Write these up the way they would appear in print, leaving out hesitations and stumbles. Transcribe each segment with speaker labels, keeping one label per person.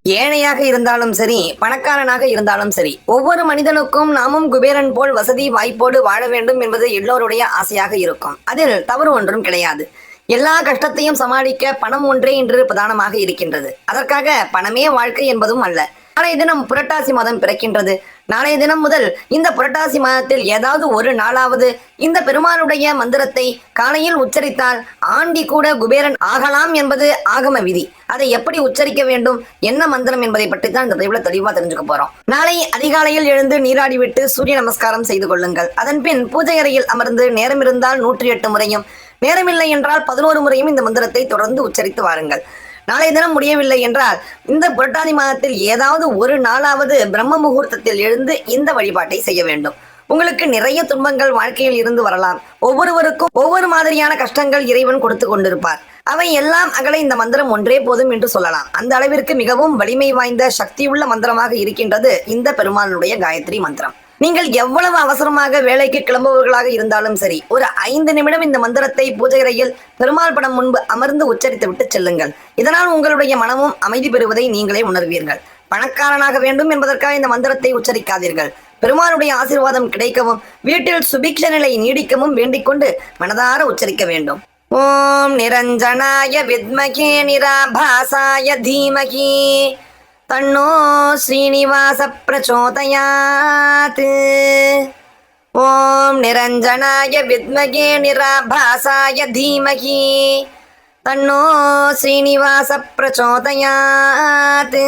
Speaker 1: ஏழையாக இருந்தாலும் சரி, பணக்காரனாக இருந்தாலும் சரி, ஒவ்வொரு மனிதனுக்கும் நாமும் குபேரன் போல் வசதி வாய்ப்போடு வாழ வேண்டும் என்பது எல்லோருடைய ஆசையாக இருக்கும். அதில் தவறு ஒன்றும் கிடையாது. எல்லா கஷ்டத்தையும் சமாளிக்க பணம் ஒன்றே இன்று பிரதானமாக இருக்கின்றது. அதற்காக பணமே வாழ்க்கை என்பதும் அல்ல. நாளைய தினம் புரட்டாசி மாதம் பிறக்கின்றது. நாளைய தினம் முதல் இந்த புரட்டாசி மாதத்தில் ஏதாவது ஒரு நாளாவது இந்த பெருமாளுடைய மந்திரத்தை காலையில் உச்சரித்தால் ஆண்டி கூட குபேரன் ஆகலாம் என்பது ஆகம விதி. அதை எப்படி உச்சரிக்க வேண்டும், என்ன மந்திரம் என்பதை பற்றி தான் இந்த பதிவுல தெளிவா தெரிஞ்சுக்க போறோம். நாளை அதிகாலையில் எழுந்து நீராடி விட்டு சூரிய நமஸ்காரம் செய்து கொள்ளுங்கள். அதன் பின் பூஜை அறையில் அமர்ந்து நேரம் இருந்தால் 108 முறையும், நேரமில்லை என்றால் 11 முறையும் இந்த மந்திரத்தை தொடர்ந்து உச்சரித்து வாருங்கள். நாளைய தினம் முடியவில்லை என்றால் இந்த புரட்டாதி மாதத்தில் ஏதாவது ஒரு நாளாவது பிரம்ம முகூர்த்தத்தில் எழுந்து இந்த வழிபாட்டை செய்ய வேண்டும். உங்களுக்கு நிறைய துன்பங்கள் வாழ்க்கையில் இருந்து வரலாம். ஒவ்வொருவருக்கும் ஒவ்வொரு மாதிரியான கஷ்டங்கள் இறைவன் கொடுத்து கொண்டிருப்பார். அவை எல்லாம் அகல இந்த மந்திரம் ஒன்றே போதும் என்று சொல்லலாம். அந்த அளவிற்கு மிகவும் வலிமை வாய்ந்த சக்தியுள்ள மந்திரமாக இருக்கின்றது இந்த பெருமாளுடைய காயத்ரி மந்திரம். நீங்கள் எவ்வளவு அவசரமாக வேலைக்கு கிளம்புபவர்களாக இருந்தாலும் சரி, ஒரு 5 நிமிடம் இந்த மந்திரத்தை பூஜை அறையில் பெருமாள் படம் முன்பு அமர்ந்து உச்சரித்து விட்டு செல்லுங்கள். இதனால் உங்களுடைய மனமும் அமைதி பெறுவதை நீங்களே உணர்வீர்கள். பணக்காரனாக வேண்டும் என்பதற்காக இந்த மந்திரத்தை உச்சரிக்காதீர்கள். பெருமாளுடைய ஆசீர்வாதம் கிடைக்கவும் வீட்டில் சுபிக்ஷ நிலை நீடிக்கவும் வேண்டிக் கொண்டு மனதார உச்சரிக்க வேண்டும். ஓம் நிரஞ்சனாய வித்மகே நிராபாசாய தீமகி தன்னோ ஸ்ரீனிவாச பிரச்சோதயாத். ஓம் நிரஞ்சனாய வித்மகே நிராபாசாய தீமகி தன்னோ ஸ்ரீனிவாச பிரச்சோதயாத்.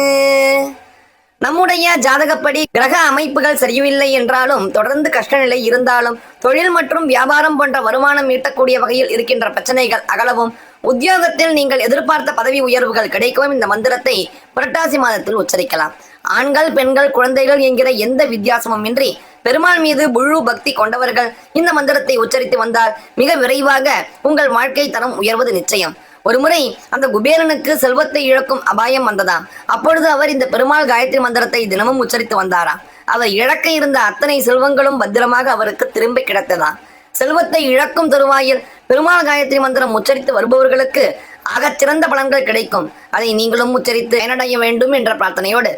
Speaker 1: நம்முடைய ஜாதகப்படி கிரக அமைப்புகள் சரியில்லை என்றாலும், தொடர்ந்து கஷ்டநிலை இருந்தாலும், தொழில் மற்றும் வியாபாரம் போன்ற வருமானம் ஈட்டக்கூடிய வகையில் இருக்கின்ற பிரச்சனைகள் அகலவும், உத்தியோகத்தில் நீங்கள் எதிர்பார்த்த பதவி உயர்வுகள் கிடைக்கவும் இந்த மந்திரத்தை புரட்டாசி மாதத்தில் உச்சரிக்கலாம். ஆண்கள், பெண்கள், குழந்தைகள் என்கிற எந்த வித்தியாசமும் இன்றி பெருமாள் மீது முழு பக்தி கொண்டவர்கள் இந்த மந்திரத்தை உச்சரித்து வந்தால் மிக விரைவாக உங்கள் வாழ்க்கை தரம் உயர்வது நிச்சயம். ஒருமுறை அந்த குபேரனுக்கு செல்வத்தை இழக்கும் அபாயம் வந்ததாம். அப்பொழுது அவர் இந்த பெருமாள் காயத்ரி மந்திரத்தை தினமும் உச்சரித்து வந்தாராம். அவர் இழக்க இருந்த அத்தனை செல்வங்களும் பத்திரமாக அவருக்கு திரும்ப கிடைத்ததாம். செல்வத்தை இழக்கும் தருவாயில் பெருமாள் காயத்ரி மந்திரம் உச்சரித்து வருபவர்களுக்கு ஆகச்சிறந்த பலன்கள் கிடைக்கும். அதை நீங்களும் உச்சரித்து பயனடைய வேண்டும் என்ற பிரார்த்தனையோடு